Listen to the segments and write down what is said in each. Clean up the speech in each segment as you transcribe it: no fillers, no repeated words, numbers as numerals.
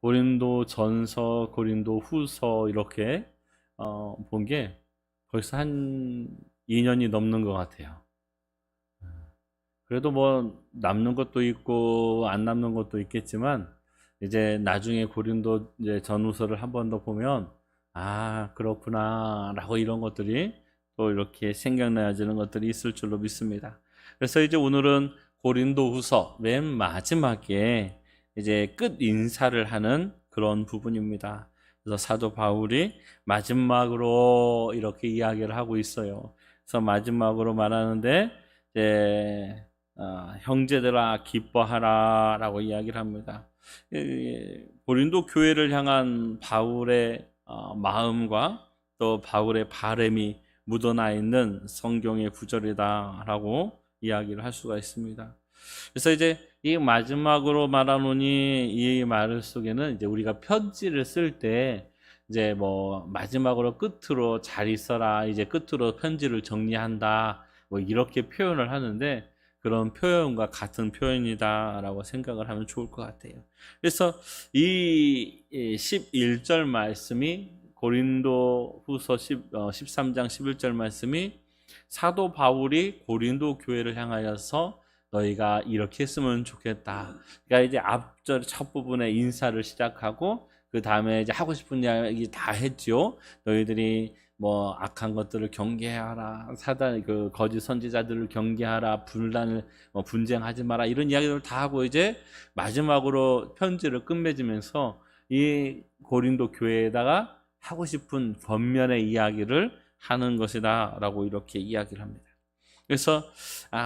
고린도전서, 고린도후서 이렇게 본 게 벌써 한 2년이 넘는 것 같아요. 그래도 뭐 남는 것도 있고 안 남는 것도 있겠지만 이제 나중에 고린도 이제 전후서를 한 번 더 보면 아 그렇구나라고 이런 것들이 또 이렇게 생각나지는 것들이 있을 줄로 믿습니다. 그래서 이제 오늘은 고린도후서 맨 마지막에 이제 끝 인사를 하는 그런 부분입니다. 그래서 사도 바울이 마지막으로 이렇게 이야기를 하고 있어요. 그래서 마지막으로 말하는데 이제 형제들아 기뻐하라 라고 이야기를 합니다. 고린도 교회를 향한 바울의 마음과 또 바울의 바람이 묻어나 있는 성경의 구절이다 라고 이야기를 할 수가 있습니다. 그래서 이제 이 마지막으로 말하노니 이 말 속에는 이제 우리가 편지를 쓸 때 이제 뭐 마지막으로 끝으로 잘 있어라 이제 끝으로 편지를 정리한다 뭐 이렇게 표현을 하는데 그런 표현과 같은 표현이다라고 생각을 하면 좋을 것 같아요. 그래서 이 11절 말씀이 고린도 후서 13장 11절 말씀이 사도 바울이 고린도 교회를 향하여서 너희가 이렇게 했으면 좋겠다. 그러니까 이제 앞절 첫 부분에 인사를 시작하고 그 다음에 이제 하고 싶은 이야기 다 했죠. 너희들이 뭐 악한 것들을 경계하라, 사단 그 거짓 선지자들을 경계하라, 분란을 분쟁하지 마라 이런 이야기들을 다 하고 이제 마지막으로 편지를 끝맺으면서 이 고린도 교회에다가 하고 싶은 권면의 이야기를 하는 것이다라고 이렇게 이야기를 합니다. 그래서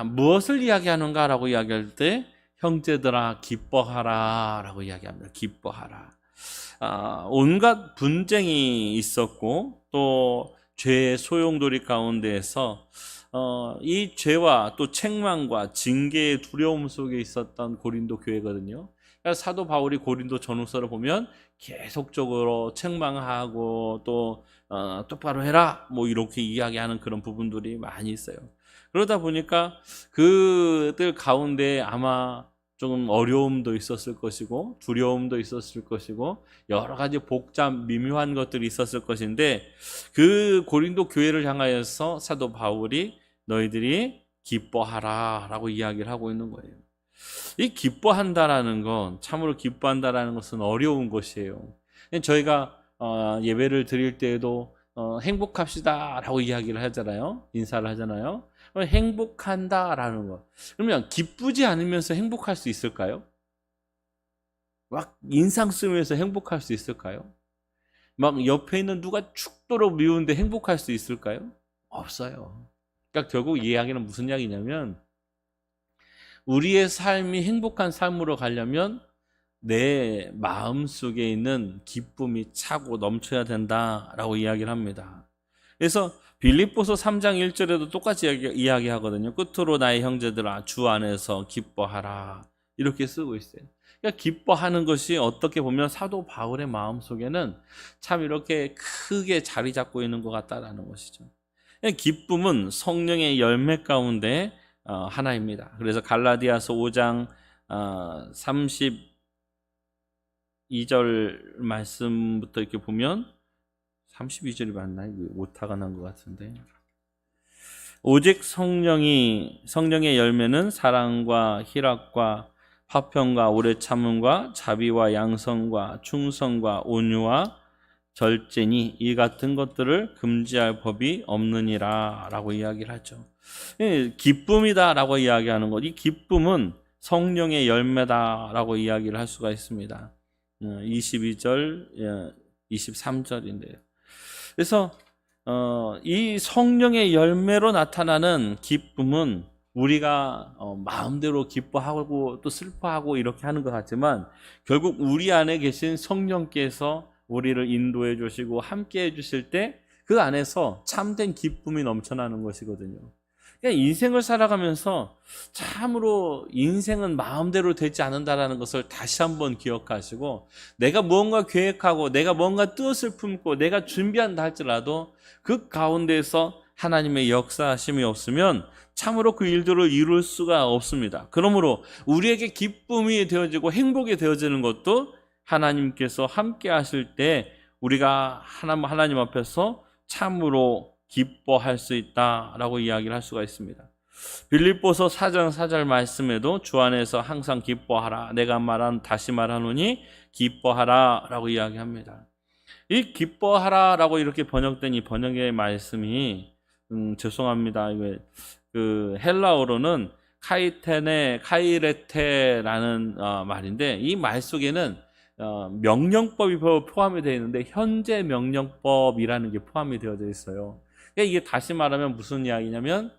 무엇을 이야기하는가라고 이야기할 때 형제들아 기뻐하라라고 이야기합니다. 기뻐하라. 온갖 분쟁이 있었고 또 죄의 소용돌이 가운데에서 이 죄와 또 책망과 징계의 두려움 속에 있었던 고린도 교회거든요. 그러니까 사도 바울이 고린도 전후서를 보면 계속적으로 책망하고 또 똑바로 해라 뭐 이렇게 이야기하는 그런 부분들이 많이 있어요. 그러다 보니까 그들 가운데 아마 조금 어려움도 있었을 것이고 두려움도 있었을 것이고 여러 가지 복잡 미묘한 것들이 있었을 것인데 그 고린도 교회를 향하여서 사도 바울이 너희들이 기뻐하라 라고 이야기를 하고 있는 거예요. 이 기뻐한다라는 건 참으로 기뻐한다라는 것은 어려운 것이에요. 저희가 예배를 드릴 때에도 행복합시다 라고 이야기를 하잖아요. 인사를 하잖아요. 행복한다라는 것. 그러면 기쁘지 않으면서 행복할 수 있을까요? 막 인상 쓰면서 행복할 수 있을까요? 막 옆에 있는 누가 죽도록 미운데 행복할 수 있을까요? 없어요. 그러니까 결국 이 이야기는 무슨 이야기냐면 우리의 삶이 행복한 삶으로 가려면 내 마음속에 있는 기쁨이 차고 넘쳐야 된다라고 이야기를 합니다. 그래서 빌립보서 3장 1절에도 똑같이 이야기하거든요. 끝으로 나의 형제들아 주 안에서 기뻐하라 이렇게 쓰고 있어요. 그러니까 기뻐하는 것이 어떻게 보면 사도 바울의 마음속에는 참 이렇게 크게 자리 잡고 있는 것 같다라는 것이죠. 기쁨은 성령의 열매 가운데 하나입니다. 그래서 갈라디아서 5장 32절 말씀부터 이렇게 보면 32절이 맞나요? 오타가 난 것 같은데. 오직 성령의 열매는 사랑과 희락과 화평과 오래 참음과 자비와 양성과 충성과 온유와 절제니 이 같은 것들을 금지할 법이 없느니라 라고 이야기를 하죠. 기쁨이다 라고 이야기하는 것, 이 기쁨은 성령의 열매다 라고 이야기를 할 수가 있습니다. 22절 23절인데요. 그래서 이 성령의 열매로 나타나는 기쁨은 우리가 마음대로 기뻐하고 또 슬퍼하고 이렇게 하는 것 같지만 결국 우리 안에 계신 성령께서 우리를 인도해 주시고 함께 해 주실 때 그 안에서 참된 기쁨이 넘쳐나는 것이거든요. 그러니까 인생을 살아가면서 참으로 인생은 마음대로 되지 않는다라는 것을 다시 한번 기억하시고 내가 무언가 계획하고 내가 뭔가 뜻을 품고 내가 준비한다 할지라도 그 가운데서 하나님의 역사하심이 없으면 참으로 그 일들을 이룰 수가 없습니다. 그러므로 우리에게 기쁨이 되어지고 행복이 되어지는 것도 하나님께서 함께 하실 때 우리가 하나님 앞에서 참으로 기뻐할 수 있다라고 이야기를 할 수가 있습니다. 빌립보서 4장 4절 말씀에도 주 안에서 항상 기뻐하라. 내가 다시 말하노니 기뻐하라 라고 이야기합니다. 이 기뻐하라라고 이렇게 번역된 이 번역의 말씀이 죄송합니다. 그 헬라어로는 카이레테라는 말인데 이 말 속에는 명령법이 포함이 되어 있는데 현재 명령법이라는 게 포함이 되어져 있어요. 이게 다시 말하면 무슨 이야기냐면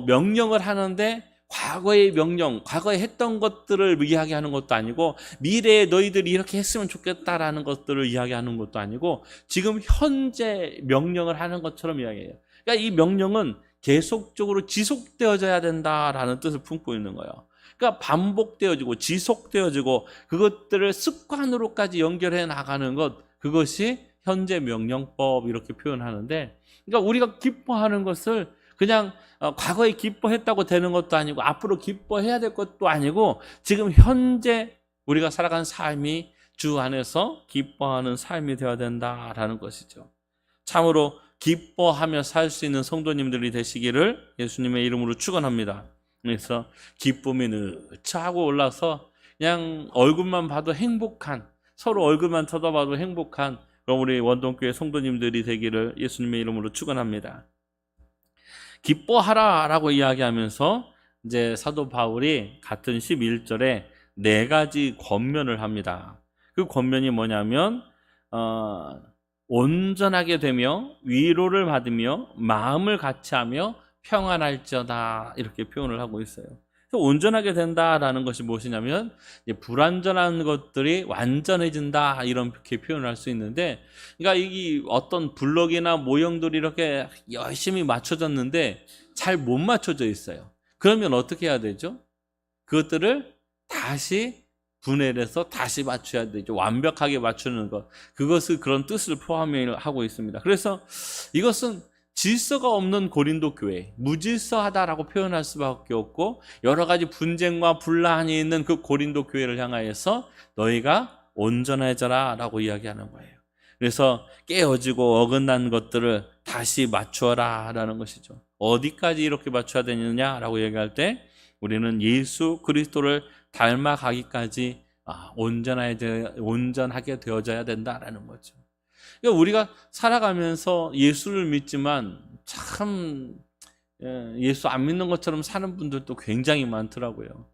명령을 하는데 과거의 명령, 과거에 했던 것들을 이야기하는 것도 아니고 미래에 너희들이 이렇게 했으면 좋겠다라는 것들을 이야기하는 것도 아니고 지금 현재 명령을 하는 것처럼 이야기해요. 그러니까 이 명령은 계속적으로 지속되어져야 된다라는 뜻을 품고 있는 거예요. 그러니까 반복되어지고 지속되어지고 그것들을 습관으로까지 연결해 나가는 것, 그것이 현재 명령법 이렇게 표현하는데, 그러니까 우리가 기뻐하는 것을 그냥 과거에 기뻐했다고 되는 것도 아니고 앞으로 기뻐해야 될 것도 아니고 지금 현재 우리가 살아가는 삶이 주 안에서 기뻐하는 삶이 되어야 된다라는 것이죠. 참으로 기뻐하며 살 수 있는 성도님들이 되시기를 예수님의 이름으로 축원합니다. 그래서 기쁨이 느차하고 올라서 그냥 얼굴만 봐도 행복한, 서로 얼굴만 쳐다봐도 행복한 그럼 우리 원동교회 성도님들이 되기를 예수님의 이름으로 축원합니다. 기뻐하라라고 이야기하면서 이제 사도 바울이 같은 11절에 4가지 권면을 합니다. 그 권면이 뭐냐면 온전하게 되며 위로를 받으며 마음을 같이하며 평안할지어다 이렇게 표현을 하고 있어요. 온전하게 된다라는 것이 무엇이냐면 불완전한 것들이 완전해진다 이렇게 표현을 할 수 있는데, 그러니까 이 어떤 블럭이나 모형들이 이렇게 열심히 맞춰졌는데 잘 못 맞춰져 있어요. 그러면 어떻게 해야 되죠? 그것들을 다시 분해를 해서 다시 맞춰야 되죠. 완벽하게 맞추는 것, 그것을 그런 뜻을 포함하고 있습니다. 그래서 이것은 질서가 없는 고린도 교회, 무질서하다라고 표현할 수밖에 없고 여러 가지 분쟁과 분란이 있는 그 고린도 교회를 향하여서 너희가 온전해져라 라고 이야기하는 거예요. 그래서 깨어지고 어긋난 것들을 다시 맞추어라 라는 것이죠. 어디까지 이렇게 맞춰야 되느냐라고 얘기할 때 우리는 예수 그리스도를 닮아가기까지 온전하게 되어져야 된다라는 거죠. 그러니까 우리가 살아가면서 예수를 믿지만 참 예수 안 믿는 것처럼 사는 분들도 굉장히 많더라고요.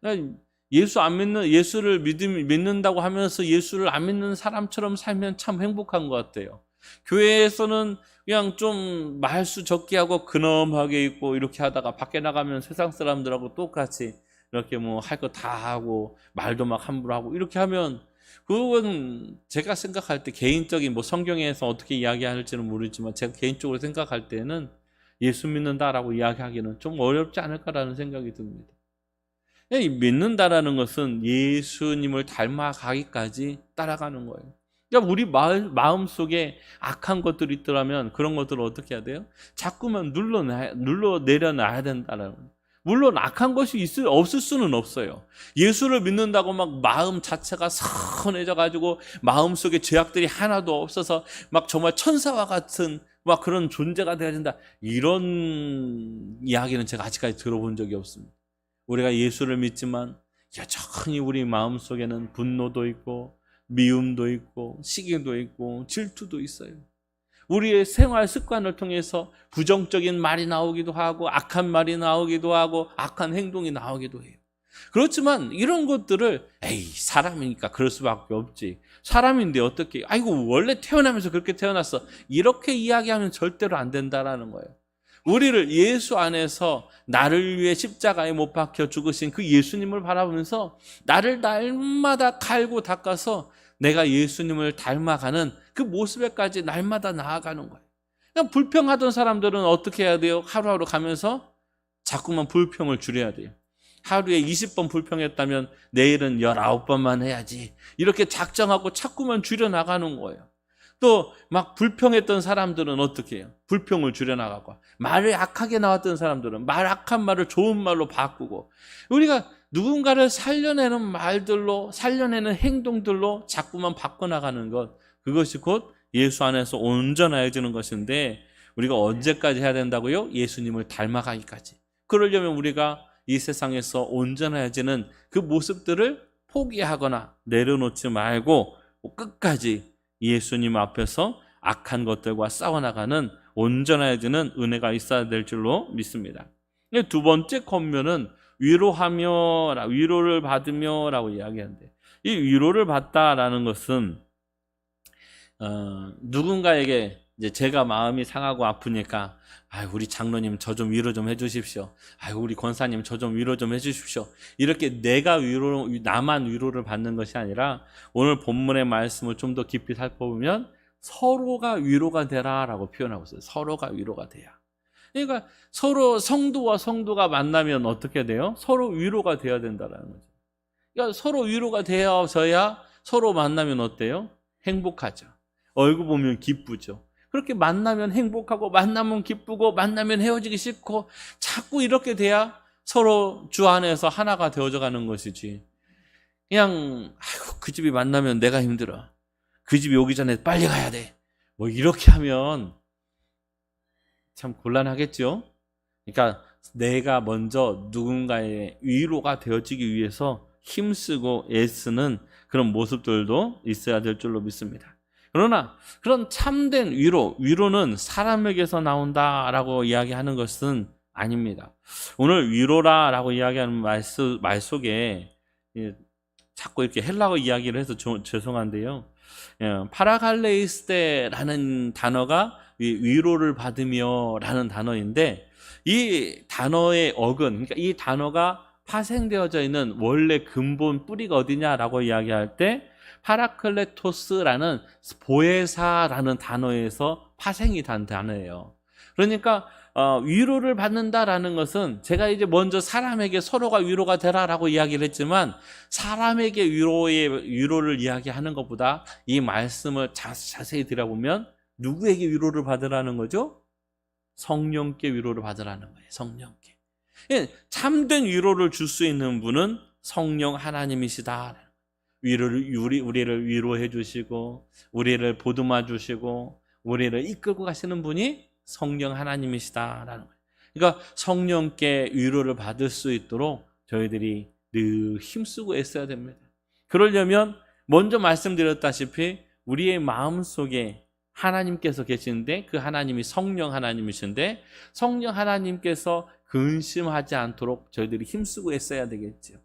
그러니까 예수를 믿는다고 하면서 예수를 안 믿는 사람처럼 살면 참 행복한 것 같아요. 교회에서는 그냥 좀 말수 적게 하고 근엄하게 있고 이렇게 하다가 밖에 나가면 세상 사람들하고 똑같이 이렇게 뭐 할 거 다 하고 말도 막 함부로 하고 이렇게 하면 그건 제가 생각할 때 개인적인 성경에서 어떻게 이야기할지는 모르지만 제가 개인적으로 생각할 때는 예수 믿는다라고 이야기하기는 좀 어렵지 않을까라는 생각이 듭니다. 믿는다라는 것은 예수님을 닮아가기까지 따라가는 거예요. 그러니까 우리 마음 속에 악한 것들이 있더라면 그런 것들을 어떻게 해야 돼요? 자꾸만 눌러내려놔야 된다는 거예요. 물론 악한 것이 없을 수는 없어요. 예수를 믿는다고 막 마음 자체가 선해져 가지고 마음속에 죄악들이 하나도 없어서 막 정말 천사와 같은 막 그런 존재가 되어야 된다, 이런 이야기는 제가 아직까지 들어본 적이 없습니다. 우리가 예수를 믿지만 여전히 우리 마음속에는 분노도 있고 미움도 있고 시기도 있고 질투도 있어요. 우리의 생활 습관을 통해서 부정적인 말이 나오기도 하고 악한 말이 나오기도 하고 악한 행동이 나오기도 해요. 그렇지만 이런 것들을 사람이니까 그럴 수밖에 없지, 사람인데 어떻게, 아이고 원래 태어나면서 그렇게 태어났어, 이렇게 이야기하면 절대로 안 된다라는 거예요. 우리를 예수 안에서 나를 위해 십자가에 못 박혀 죽으신 그 예수님을 바라보면서 나를 날마다 갈고 닦아서 내가 예수님을 닮아가는 그 모습에까지 날마다 나아가는 거예요. 그냥 불평하던 사람들은 어떻게 해야 돼요? 하루하루 가면서 자꾸만 불평을 줄여야 돼요. 하루에 20번 불평했다면 내일은 19번만 해야지, 이렇게 작정하고 자꾸만 줄여나가는 거예요. 또 막 불평했던 사람들은 어떻게 해요? 불평을 줄여나가고, 말을 악하게 나왔던 사람들은 악한 말을 좋은 말로 바꾸고, 우리가 누군가를 살려내는 말들로, 살려내는 행동들로 자꾸만 바꿔나가는 것, 그것이 곧 예수 안에서 온전해지는 것인데, 우리가 언제까지 해야 된다고요? 예수님을 닮아가기까지. 그러려면 우리가 이 세상에서 온전해지는 그 모습들을 포기하거나 내려놓지 말고 끝까지 예수님 앞에서 악한 것들과 싸워나가는 온전해지는 은혜가 있어야 될 줄로 믿습니다. 두 번째 권면은 위로하며, 위로를 받으며 라고 이야기하는데, 이 위로를 받다라는 것은 누군가에게 이제 제가 마음이 상하고 아프니까 우리 장로님 저 좀 위로 좀 해주십시오. 우리 권사님 저 좀 위로 좀 해주십시오. 이렇게 나만 위로를 받는 것이 아니라 오늘 본문의 말씀을 좀 더 깊이 살펴보면 서로가 위로가 되라라고 표현하고 있어요. 서로가 위로가 돼야. 그러니까 서로 성도와 성도가 만나면 어떻게 돼요? 서로 위로가 돼야 된다라는 거죠. 그러니까 서로 위로가 되어서야 서로 만나면 어때요? 행복하죠. 얼굴 보면 기쁘죠. 그렇게 만나면 행복하고, 만나면 기쁘고, 만나면 헤어지기 싫고, 자꾸 이렇게 돼야 서로 주 안에서 하나가 되어져 가는 것이지. 그냥 그 집이 만나면 내가 힘들어, 그 집이 오기 전에 빨리 가야 돼, 뭐 이렇게 하면 참 곤란하겠죠. 그러니까 내가 먼저 누군가의 위로가 되어지기 위해서 힘쓰고 애쓰는 그런 모습들도 있어야 될 줄로 믿습니다. 그러나 그런 참된 위로는 사람에게서 나온다라고 이야기하는 것은 아닙니다. 오늘 위로라라고 이야기하는 말 속에 자꾸 이렇게 헬라어 이야기를 해서 죄송한데요. 파라칼레이스테라는 단어가 위로를 받으며 라는 단어인데, 이 단어의 그러니까 이 단어가 파생되어져 있는 원래 근본 뿌리가 어디냐라고 이야기할 때 파라클레토스라는 보혜사라는 단어에서 파생이 된 단어예요. 그러니까 위로를 받는다라는 것은, 제가 이제 먼저 사람에게 서로가 위로가 되라라고 이야기를 했지만, 사람에게 위로를 이야기하는 것보다 이 말씀을 자세히 들여보면 누구에게 위로를 받으라는 거죠? 성령께 위로를 받으라는 거예요. 성령께. 참된 위로를 줄 수 있는 분은 성령 하나님이시다. 우리를 위로해 주시고, 우리를 보듬어 주시고, 우리를 이끌고 가시는 분이 성령 하나님이시다라는 거예요. 그러니까 성령께 위로를 받을 수 있도록 저희들이 늘 힘쓰고 애써야 됩니다. 그러려면 먼저 말씀드렸다시피 우리의 마음속에 하나님께서 계시는데, 그 하나님이 성령 하나님이신데, 성령 하나님께서 근심하지 않도록 저희들이 힘쓰고 애써야 되겠죠.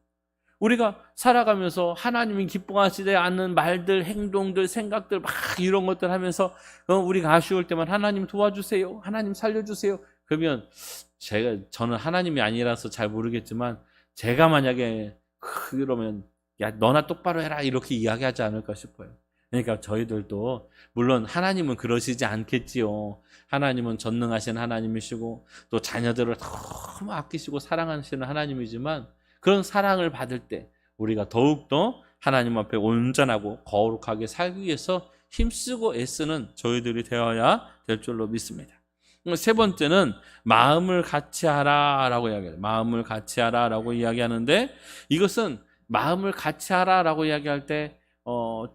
우리가 살아가면서 하나님이 기뻐하시지 않는 말들, 행동들, 생각들 막 이런 것들 하면서 우리가 아쉬울 때만 하나님 도와주세요, 하나님 살려주세요. 그러면 저는 하나님이 아니라서 잘 모르겠지만, 제가 만약에 그러면 야 너나 똑바로 해라 이렇게 이야기하지 않을까 싶어요. 그러니까 저희들도 물론 하나님은 그러시지 않겠지요. 하나님은 전능하신 하나님이시고 또 자녀들을 너무 아끼시고 사랑하시는 하나님이지만, 그런 사랑을 받을 때 우리가 더욱더 하나님 앞에 온전하고 거룩하게 살기 위해서 힘쓰고 애쓰는 저희들이 되어야 될 줄로 믿습니다. 세 번째는 마음을 같이 하라라고 이야기해요. 마음을 같이 하라라고 이야기하는데, 이것은 마음을 같이 하라라고 이야기할 때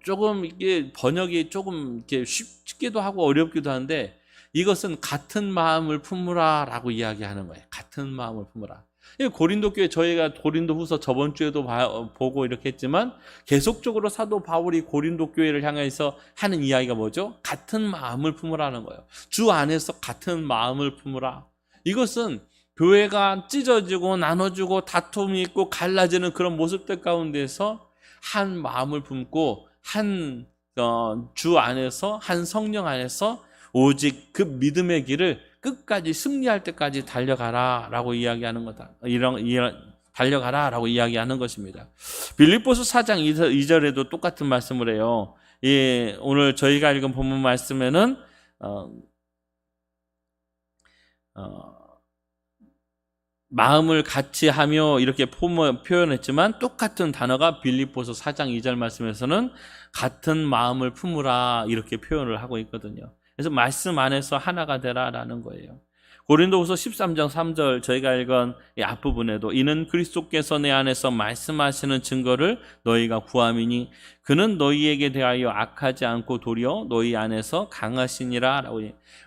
조금 이게 번역이 조금 이렇게 쉽기도 하고 어렵기도 한데, 이것은 같은 마음을 품으라라고 이야기하는 거예요. 같은 마음을 품으라. 고린도 교회, 저희가 고린도 후서 저번 주에도 보고 이렇게 했지만, 계속적으로 사도 바울이 고린도 교회를 향해서 하는 이야기가 뭐죠? 같은 마음을 품으라는 거예요. 주 안에서 같은 마음을 품으라. 이것은 교회가 찢어지고 나눠지고 다툼이 있고 갈라지는 그런 모습들 가운데서 한 마음을 품고 주 안에서, 한 성령 안에서 오직 그 믿음의 길을 끝까지 승리할 때까지 달려가라라고 이야기하는 거다. 달려가라라고 이야기하는 것입니다. 빌립보서 4장 2절에도 똑같은 말씀을 해요. 오늘 저희가 읽은 본문 말씀에는 마음을 같이 하며 이렇게 표현했지만, 똑같은 단어가 빌립보서 4장 2절 말씀에서는 같은 마음을 품으라 이렇게 표현을 하고 있거든요. 그래서 말씀 안에서 하나가 되라라는 거예요. 고린도후서 13장 3절 저희가 읽은 이 앞부분에도 이는 그리스도께서 내 안에서 말씀하시는 증거를 너희가 구함이니 그는 너희에게 대하여 악하지 않고 도리어 너희 안에서 강하시니라 라고.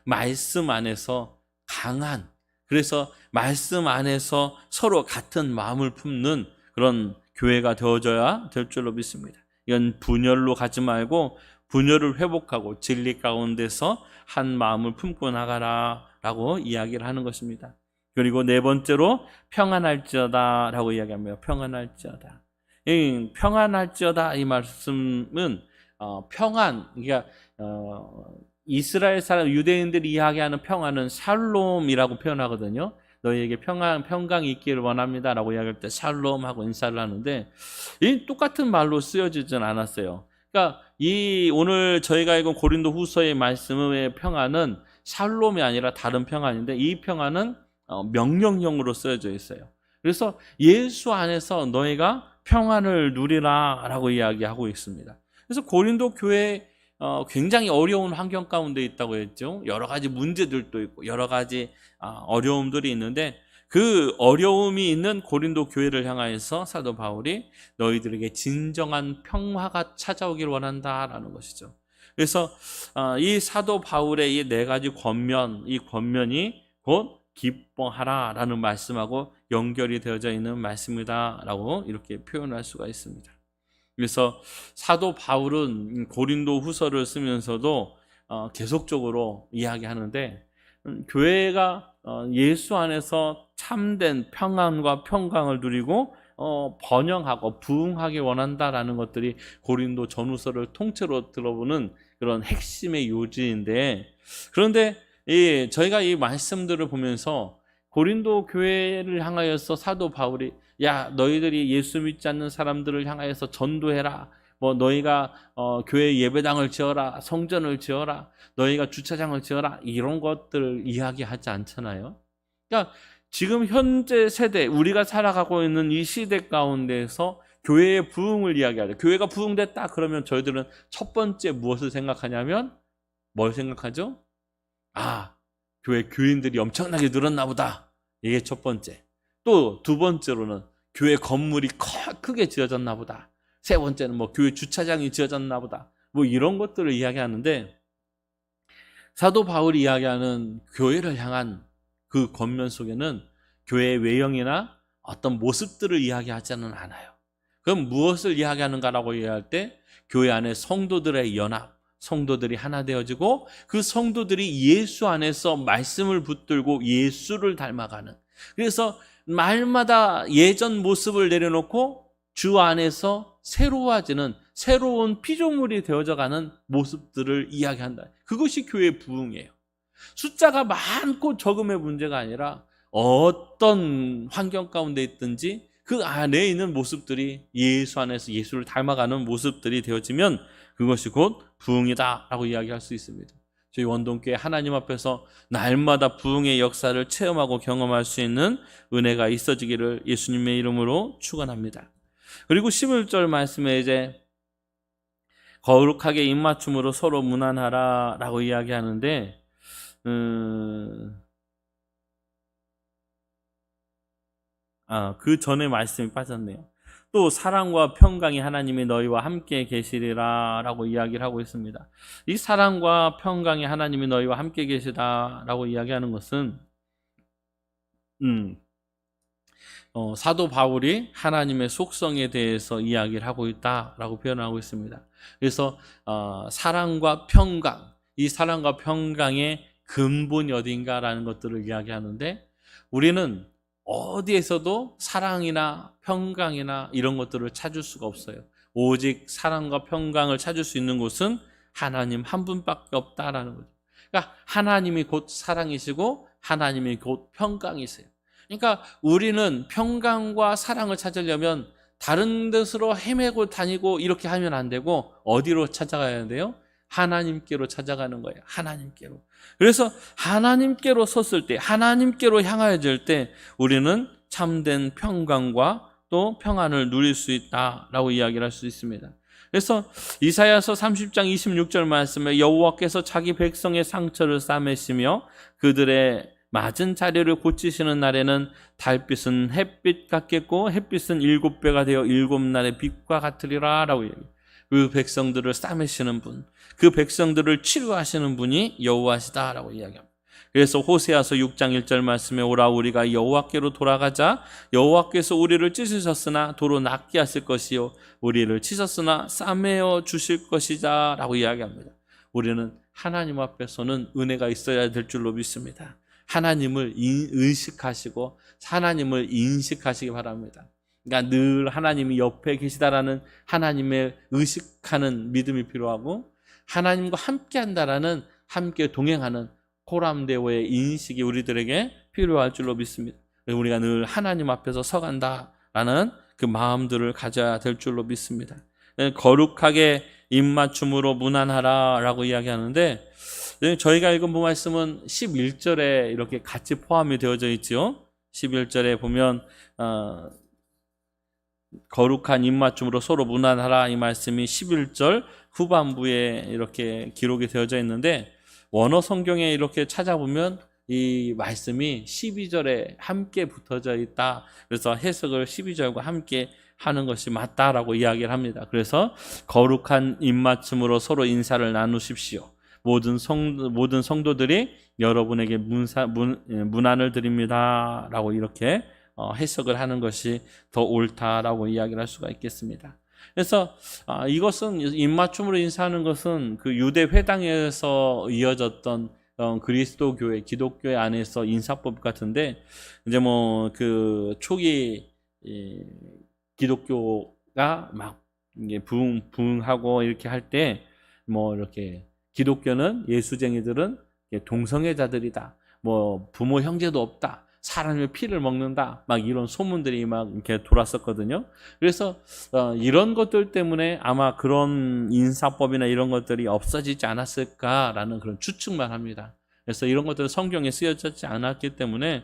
말씀 안에서 강한, 그래서 말씀 안에서 서로 같은 마음을 품는 그런 교회가 되어져야 될 줄로 믿습니다. 이건 분열로 가지 말고 분열을 회복하고 진리 가운데서 한 마음을 품고 나가라 라고 이야기를 하는 것입니다. 그리고 네 번째로 평안할지어다 라고 이야기합니다. 평안할지어다. 이 평안할지어다 이 말씀은 평안, 그러니까 이스라엘 사람 유대인들이 이야기하는 평안은 샬롬이라고 표현하거든요. 너희에게 평강이 있기를 원합니다 라고 이야기할 때 샬롬하고 인사를 하는데 이 똑같은 말로 쓰여지진 않았어요. 그러니까 이 오늘 저희가 읽은 고린도 후서의 말씀의 평안은 샬롬이 아니라 다른 평안인데 이 평안은 명령형으로 쓰여져 있어요. 그래서 예수 안에서 너희가 평안을 누리라 라고 이야기하고 있습니다. 그래서 고린도 교회 굉장히 어려운 환경 가운데 있다고 했죠. 여러 가지 문제들도 있고 여러 가지 어려움들이 있는데 그 어려움이 있는 고린도 교회를 향하여서 사도 바울이 너희들에게 진정한 평화가 찾아오길 원한다라는 것이죠. 그래서 이 사도 바울의 이 네 가지 권면, 이 권면이 곧 기뻐하라라는 말씀하고 연결이 되어져 있는 말씀이다라고 이렇게 표현할 수가 있습니다. 그래서 사도 바울은 고린도 후서를 쓰면서도 계속적으로 이야기하는데 교회가 예수 안에서 참된 평안과 평강을 누리고 번영하고 부흥하길 원한다라는 것들이 고린도 전후서를 통째로 들어보는 그런 핵심의 요지인데, 그런데 저희가 이 말씀들을 보면서 고린도 교회를 향하여서 사도 바울이 야 너희들이 예수 믿지 않는 사람들을 향하여서 전도해라, 뭐 너희가 교회 예배당을 지어라, 성전을 지어라, 너희가 주차장을 지어라, 이런 것들을 이야기하지 않잖아요. 그러니까 지금 현재 세대, 우리가 살아가고 있는 이 시대 가운데서 교회의 부흥을 이야기하죠. 교회가 부흥됐다 그러면 저희들은 첫 번째 무엇을 생각하냐면 뭘 생각하죠? 교회 교인들이 엄청나게 늘었나 보다. 이게 첫 번째. 또 두 번째로는 교회 건물이 크게 지어졌나 보다. 세 번째는 뭐 교회 주차장이 지어졌나 보다. 뭐 이런 것들을 이야기하는데 사도 바울이 이야기하는 교회를 향한 그 권면 속에는 교회의 외형이나 어떤 모습들을 이야기하지는 않아요. 그럼 무엇을 이야기하는가라고 이야기할 때 교회 안에 성도들의 연합, 성도들이 하나 되어지고 그 성도들이 예수 안에서 말씀을 붙들고 예수를 닮아가는, 그래서 말마다 예전 모습을 내려놓고 주 안에서 새로워지는 새로운 피조물이 되어져가는 모습들을 이야기한다. 그것이 교회의 부흥이에요. 숫자가 많고 적음의 문제가 아니라 어떤 환경 가운데 있든지 그 안에 있는 모습들이 예수 안에서 예수를 닮아가는 모습들이 되어지면 그것이 곧 부흥이다라고 이야기할 수 있습니다. 저희 원동교회 하나님 앞에서 날마다 부흥의 역사를 체험하고 경험할 수 있는 은혜가 있어지기를 예수님의 이름으로 축원합니다. 그리고 11절 말씀에 이제 거룩하게 입맞춤으로 서로 문안하라 라고 이야기하는데 그 전에 말씀이 빠졌네요. 또 사랑과 평강이 하나님이 너희와 함께 계시리라 라고 이야기를 하고 있습니다. 이 사랑과 평강이 하나님이 너희와 함께 계시다 라고 이야기하는 것은 사도 바울이 하나님의 속성에 대해서 이야기를 하고 있다라고 표현하고 있습니다. 그래서 사랑과 평강, 이 사랑과 평강의 근본이 어딘가라는 것들을 이야기하는데 우리는 어디에서도 사랑이나 평강이나 이런 것들을 찾을 수가 없어요. 오직 사랑과 평강을 찾을 수 있는 곳은 하나님 한 분밖에 없다라는 거죠. 그러니까 하나님이 곧 사랑이시고 하나님이 곧 평강이세요. 그러니까 우리는 평강과 사랑을 찾으려면 다른 데서로 헤매고 다니고 이렇게 하면 안 되고 어디로 찾아가야 돼요? 하나님께로 찾아가는 거예요. 하나님께로. 그래서 하나님께로 섰을 때, 하나님께로 향하여질 때 우리는 참된 평강과 또 평안을 누릴 수 있다라고 이야기를 할 수 있습니다. 그래서 이사야서 30장 26절 말씀에 여호와께서 자기 백성의 상처를 싸매시며 그들의 맞은 자리를 고치시는 날에는 달빛은 햇빛 같겠고 햇빛은 7배가 되어 7날의 빛과 같으리라 라고 얘기해요. 그 백성들을 싸매시는 분, 그 백성들을 치료하시는 분이 여호와시다 라고 이야기합니다. 그래서 호세아서 6장 1절 말씀에 오라 우리가 여호와께로 돌아가자. 여호와께서 우리를 찢으셨으나 도로 낫게 하실 것이요 우리를 치셨으나 싸매어 주실 것이다 라고 이야기합니다. 우리는 하나님 앞에서는 은혜가 있어야 될 줄로 믿습니다. 하나님을 의식하시고 하나님을 인식하시기 바랍니다. 그러니까 늘 하나님이 옆에 계시다라는 하나님의 의식하는 믿음이 필요하고 하나님과 함께 한다라는 함께 동행하는 호람대오의 인식이 우리들에게 필요할 줄로 믿습니다. 우리가 늘 하나님 앞에서 서간다라는 그 마음들을 가져야 될 줄로 믿습니다. 거룩하게 입맞춤으로 문안하라 라고 이야기하는데 저희가 읽은 그 말씀은 11절에 이렇게 같이 포함이 되어져 있죠. 11절에 보면 거룩한 입맞춤으로 서로 문안하라 이 말씀이 11절 후반부에 이렇게 기록이 되어져 있는데 원어 성경에 이렇게 찾아보면 이 말씀이 12절에 함께 붙어져 있다. 그래서 해석을 12절과 함께 하는 것이 맞다라고 이야기를 합니다. 그래서 거룩한 입맞춤으로 서로 인사를 나누십시오. 모든 성도들이 여러분에게 문안을 드립니다. 라고 이렇게 해석을 하는 것이 더 옳다라고 이야기를 할 수가 있겠습니다. 그래서 이것은 입맞춤으로 인사하는 것은 그 유대 회당에서 이어졌던 그리스도 교회, 기독교회 안에서 인사법 같은데 이제 뭐 그 초기 기독교가 막 이게 부흥하고 이렇게 할 때 뭐 이렇게 기독교는 예수쟁이들은 동성애자들이다. 뭐 부모 형제도 없다. 사람의 피를 먹는다. 막 이런 소문들이 막 이렇게 돌았었거든요. 그래서 이런 것들 때문에 아마 그런 인사법이나 이런 것들이 없어지지 않았을까라는 그런 추측만 합니다. 그래서 이런 것들은 성경에 쓰여졌지 않았기 때문에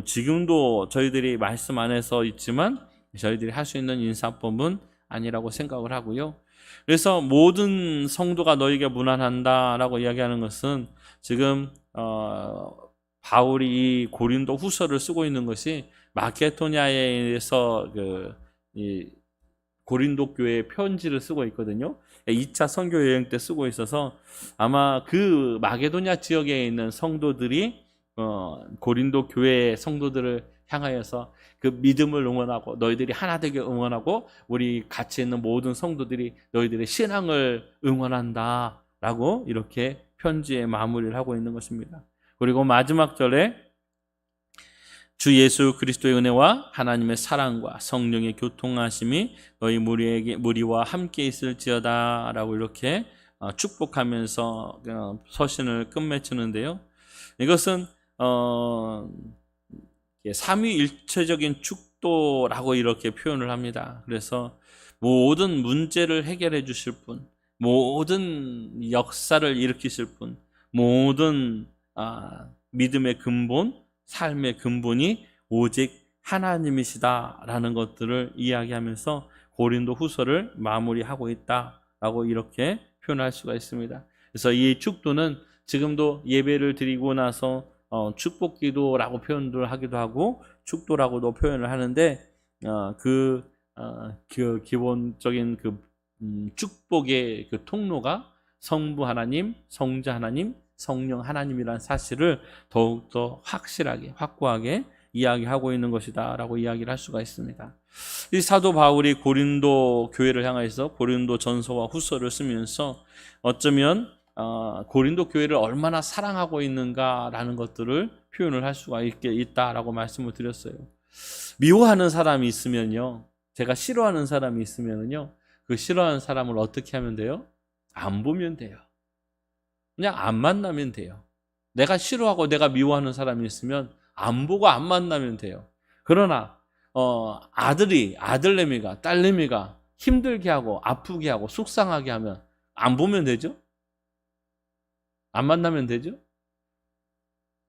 지금도 저희들이 말씀 안에서 있지만 저희들이 할 수 있는 인사법은 아니라고 생각을 하고요. 그래서 모든 성도가 너에게 문안한다라고 이야기하는 것은 지금 바울이 이 고린도 후서를 쓰고 있는 것이 마케도니아에서 이 고린도 교회에 편지를 쓰고 있거든요. 2차 선교 여행 때 쓰고 있어서 아마 그 마게도냐 지역에 있는 성도들이 고린도 교회 성도들을 향하여서 그 믿음을 응원하고 너희들이 하나 되게 응원하고 우리 같이 있는 모든 성도들이 너희들의 신앙을 응원한다 라고 이렇게 편지에 마무리를 하고 있는 것입니다. 그리고 마지막 절에 주 예수 그리스도의 은혜와 하나님의 사랑과 성령의 교통하심이 너희 무리와 함께 있을지어다 라고 이렇게 축복하면서 서신을 끝맺히는데요. 이것은 삼위일체적인 축도라고 이렇게 표현을 합니다. 그래서 모든 문제를 해결해 주실 분, 모든 역사를 일으키실 분, 모든 믿음의 근본, 삶의 근본이 오직 하나님이시다라는 것들을 이야기하면서 고린도 후서를 마무리하고 있다라고 이렇게 표현할 수가 있습니다. 그래서 이 축도는 지금도 예배를 드리고 나서 축복기도라고 표현을 하기도 하고 축도라고도 표현을 하는데 그 기본적인 축복의 그 통로가 성부 하나님, 성자 하나님, 성령 하나님이라는 사실을 더욱더 확실하게 확고하게 이야기하고 있는 것이다 라고 이야기를 할 수가 있습니다. 이 사도 바울이 고린도 교회를 향해서 고린도 전서와 후서를 쓰면서 어쩌면 고린도 교회를 얼마나 사랑하고 있는가라는 것들을 표현을 할 수가 있다라고 말씀을 드렸어요. 미워하는 사람이 있으면요, 제가 싫어하는 사람이 있으면요, 그 싫어하는 사람을 어떻게 하면 돼요? 안 보면 돼요. 그냥 안 만나면 돼요. 내가 싫어하고 내가 미워하는 사람이 있으면 안 보고 안 만나면 돼요. 그러나 아들내미가 딸내미가 힘들게 하고 아프게 하고 속상하게 하면 안 보면 되죠? 안 만나면 되죠?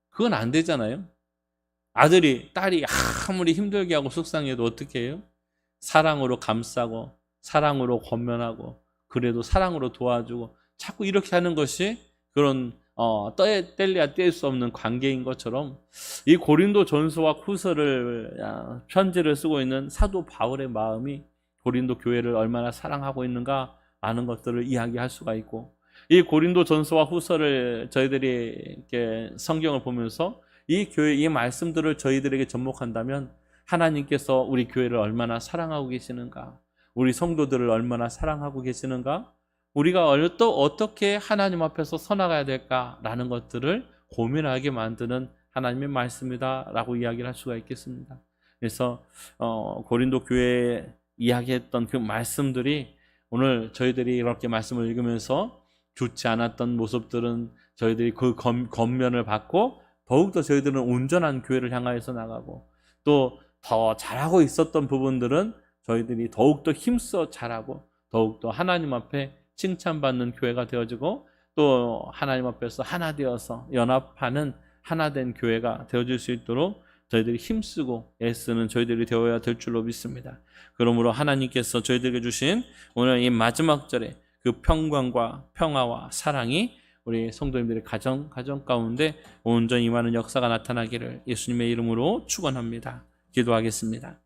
그건 안 되잖아요. 딸이 아무리 힘들게 하고 속상해도 어떻게 해요? 사랑으로 감싸고 사랑으로 권면하고 그래도 사랑으로 도와주고 자꾸 이렇게 하는 것이 그런 뗄래야 뗄 수 없는 관계인 것처럼 이 고린도 전서와 후서를 편지를 쓰고 있는 사도 바울의 마음이 고린도 교회를 얼마나 사랑하고 있는가 아는 것들을 이야기할 수가 있고, 이 고린도 전서와 후서를 저희들이 이렇게 성경을 보면서 이 교회 이 말씀들을 저희들에게 접목한다면 하나님께서 우리 교회를 얼마나 사랑하고 계시는가, 우리 성도들을 얼마나 사랑하고 계시는가, 우리가 또 어떻게 하나님 앞에서 서나가야 될까라는 것들을 고민하게 만드는 하나님의 말씀이다라고 이야기를 할 수가 있겠습니다. 그래서 고린도 교회에 이야기했던 그 말씀들이 오늘 저희들이 이렇게 말씀을 읽으면서 좋지 않았던 모습들은 저희들이 그 겉면을 받고 더욱더 저희들은 온전한 교회를 향하여서 나가고, 또 더 잘하고 있었던 부분들은 저희들이 더욱더 힘써 잘하고 더욱더 하나님 앞에 칭찬받는 교회가 되어지고, 또 하나님 앞에서 하나 되어서 연합하는 하나된 교회가 되어질 수 있도록 저희들이 힘쓰고 애쓰는 저희들이 되어야 될 줄로 믿습니다. 그러므로 하나님께서 저희들에게 주신 오늘 이 마지막 절에 그 평강과 평화와 사랑이 우리 성도님들의 가정 가운데 온전히 임하는 역사가 나타나기를 예수님의 이름으로 축원합니다. 기도하겠습니다.